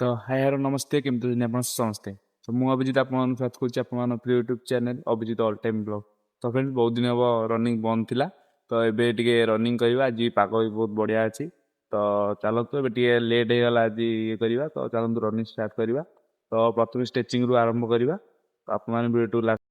तो hi hello नमस्ते केमती दिन आप समस्ते तो मुझे अभिजित आप करुच्ची आप प्रिय YouTube channel Abhijit all time blog. तो फ्रेंड बहुत दिन हम रनिंग बंद थिला तो एबे टिके रनिंग करवा आज पाग भी बहुत बढ़िया अच्छी। तो चलतु एबे टिके लेट हो गला आज ये करवा तो चलतु रनिंग स्टार्ट करवा। तो प्रथम स्ट्रेचिंग रु आरंभ करवा। तो आप video last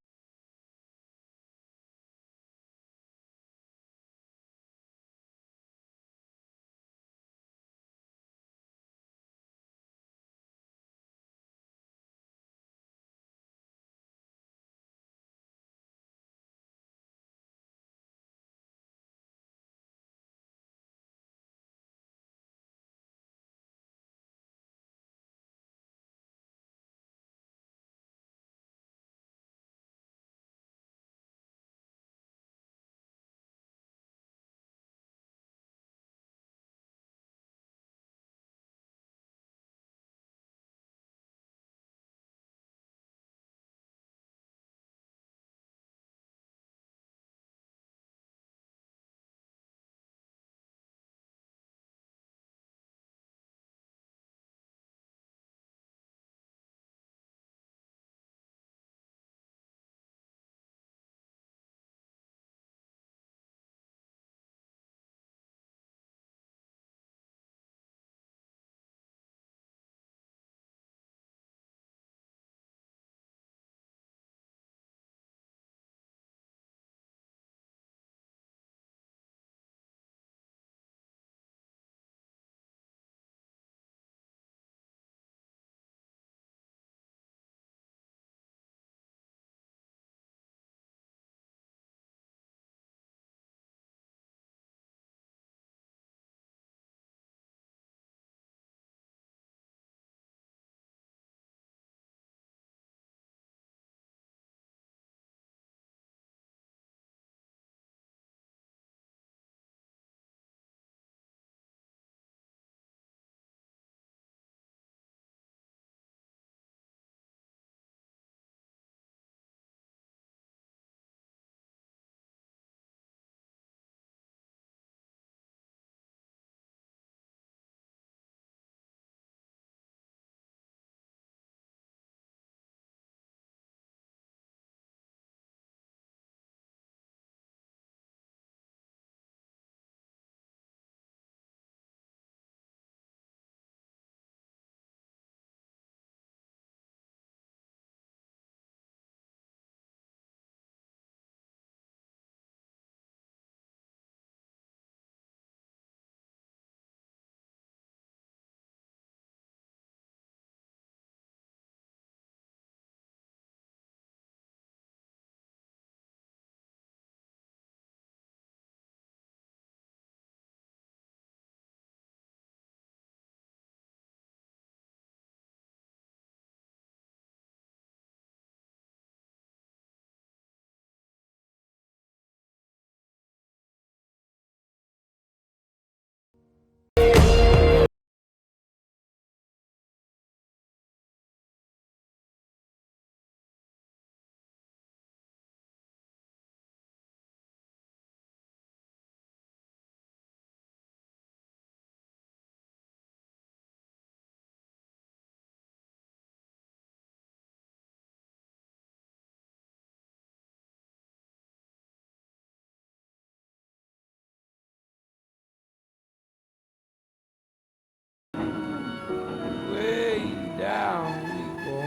Way down we go.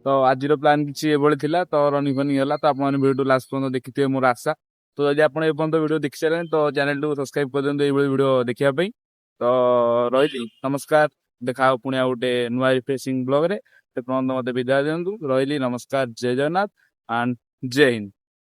तो आज प्लान किसी थिला तो रनिंग फनिंग है तो आप वीडियो लास्ट पर्यटन देखिए मोर आशा। तो जब आप वीडियो देखी सारे तो चैनल को सब्सक्राइब कर दिखाई वीडियो देखा तो रही नमस्कार। देखा पुणी गोटे नुआ रिफ्रेशिंग ब्लॉग रे मत विदाय दिंतु रही नमस्कार जय जगन्नाथ एंड जय हिंद।